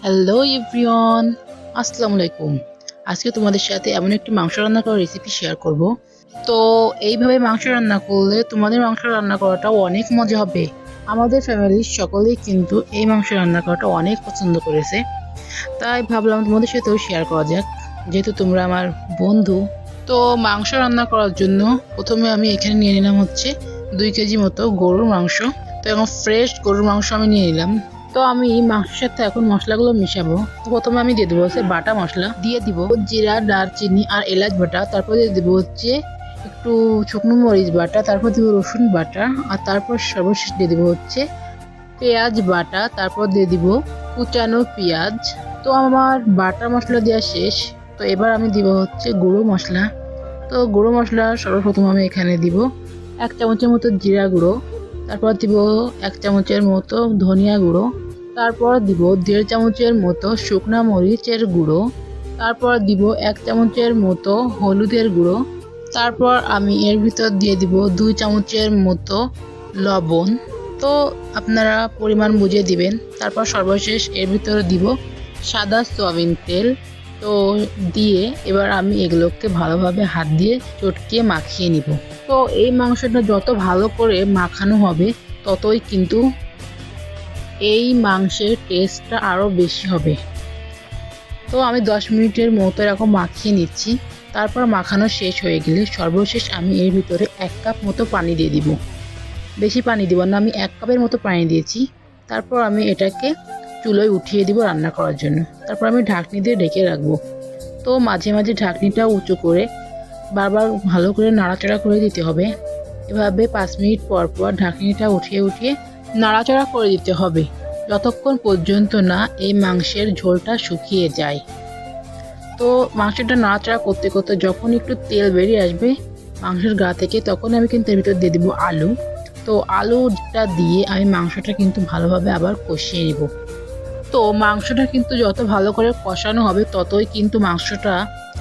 Hello everyone, আসসালামু আলাইকুম। আজকে তোমাদের সাথে এমন একটি মাংস রান্না করার রেসিপি শেয়ার করব। তো এইভাবে মাংস রান্না করলে তোমাদের মাংস রান্না করাটাও অনেক মজা হবে। আমাদের ফ্যামিলির সকলেই কিন্তু এই মাংস রান্না করাটা অনেক পছন্দ করেছে, তাই ভাবলাম তোমাদের সাথেও শেয়ার করা যাক, যেহেতু তোমরা আমার বন্ধু। তো মাংস রান্না করার জন্য প্রথমে আমি এখানে নিয়ে নিলাম হচ্ছে 2 কেজি মতো গরুর মাংস। তো এখন ফ্রেশ গরুর মাংস আমি নিয়ে নিলাম। তো আমি মাংসের সাথে এখন মশলাগুলো মিশাবো। তো প্রথমে আমি দিয়ে দেবো হচ্ছে বাটা মশলা, দিয়ে দিব জিরা, দারচিনি আর এলাচ বাটা, তারপর দিয়ে দেবো হচ্ছে একটু শুকনো মরিচ বাটা, তারপর দেবো রসুন বাটা, আর তারপর সর্বশেষ দিয়ে দেবো হচ্ছে পেঁয়াজ বাটা, তারপর দিয়ে দিব কুচানো পেঁয়াজ। তো আমার বাটা মশলা দেওয়া শেষ। তো এবার আমি দিব হচ্ছে গুঁড়ো মশলা। তো গুঁড়ো মশলা সর্বপ্রথম আমি এখানে দিব 1 চামচের মতো জিরা গুঁড়ো, তারপর দিব 1 চামচের মতো ধনিয়া গুঁড়ো, তারপর দিব 1.5 চামচের মতো শুকনা মরিচের গুঁড়ো, তারপর দিব 1 চামচের মতো হলুদের গুঁড়ো, তারপর আমি এর ভিতর দিয়ে দিব 2 চামচের মতো লবণ। তো আপনারা পরিমাণ বুঝে দিবেন। তারপর সর্বশেষ এর ভিতরে দিব সাদা সয়াবিন তেল। তো দিয়ে এবার আমি এগুলোকে ভালোভাবে হাত দিয়ে চটকিয়ে মাখিয়ে নিব। তো এই মাংসটা যত ভালো করে মাখানো হবে ততই কিন্তু এই মাংসের টেস্টটা আরও বেশি হবে। তো আমি 10 মিনিটের মতো এরকম মাখিয়ে নিচ্ছি। তারপর মাখানো শেষ হয়ে গেলে সর্বশেষ আমি এর ভিতরে 1 কাপ মতো পানি দিয়ে দিব। বেশি পানি দিব না, আমি 1 কাপের মতো পানি দিয়েছি। তারপর আমি এটাকে চুলোয় উঠিয়ে দিব রান্না করার জন্য। তারপর আমি ঢাকনি দিয়ে ঢেকে রাখবো। তো মাঝে মাঝে ঢাকনিটা উঁচু করে বারবার ভালো করে নাড়াচাড়া করে দিতে হবে। এভাবে 5 মিনিট পর পর ঢাকনিটা উঠিয়ে উঠিয়ে নাড়াচাড়া করে দিতে হবে, যতক্ষণ পর্যন্ত না এই মাংসের ঝোলটা শুকিয়ে যায়। তো মাংসটা নাড়াচাড়া করতে করতে যখন একটু তেল বেরিয়ে আসবে মাংসের গা থেকে, তখন আমি কিন্তু এর ভিতর দিয়ে দেবো আলু। তো আলুটা দিয়ে আমি মাংসটা কিন্তু ভালোভাবে আবার কষিয়ে নেব। তো মাংসটা কিন্তু যত ভালো করে কষানো হবে ততই কিন্তু মাংসটা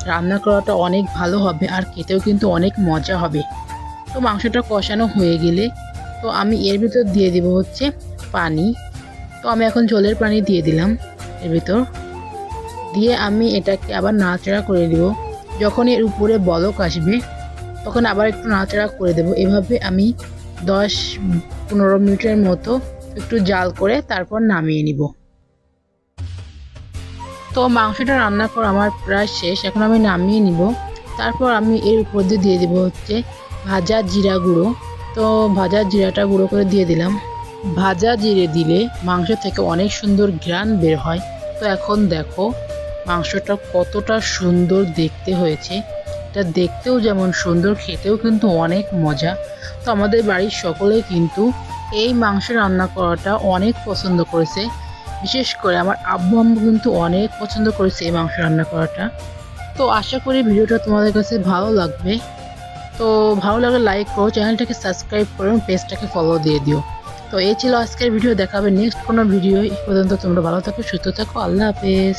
রান্না করাটা অনেক ভালো হবে, আর খেতেও কিন্তু অনেক মজা হবে। তো মাংসটা কষানো হয়ে গেলে তো আমি এর ভিতর দিয়ে দিব হচ্ছে পানি। তো আমি এখন ঝোলের পানি দিয়ে দিলাম এর ভিতর, দিয়ে আমি এটাকে আবার নাড়াচাড়া করে দেব। যখন এর উপরে বলক আসবে তখন আবার একটু নাড়াচাড়া করে দেব। এভাবে আমি 10-15 মিনিটের মতো একটু জাল করে তারপর নামিয়ে নিব। তো মাংসটা রান্না করা আমার প্রায় শেষ, এখন আমি নামিয়ে নিব। তারপর আমি এর উপর দিয়ে দেবো হচ্ছে ভাজা জিরা গুঁড়ো। তো ভাজা জিরাটা গুঁড়ো করে দিয়ে দিলাম। ভাজা জিরে দিলে মাংস থেকে অনেক সুন্দর ঘ্রাণ বের হয়। তো এখন দেখো মাংসটা কতটা সুন্দর দেখতে হয়েছে। এটা দেখতেও যেমন সুন্দর, খেতেও কিন্তু অনেক মজা। তো আমাদের বাড়ির সকলেই কিন্তু এই মাংস রান্না করাটা অনেক পছন্দ করেছে। বিশেষ করে আমার আব্বু আম্মু কিন্তু অনেক পছন্দ করেছে এই মাংস রান্না করাটা। তো আশা করি ভিডিওটা তোমাদের কাছে ভালো লাগবে। তো ভালো লাগলে লাইক করো, চ্যানেলটাকে সাবস্ক্রাইব করো এবং পেজটাকে ফলো দিয়ে দিও। তো এই ছিল আজকের ভিডিও, দেখাবে নেক্সট কোনো ভিডিও। এই পর্যন্ত তোমরা ভালো থাকো, সুস্থ থাকো, আল্লাহ হাফেজ।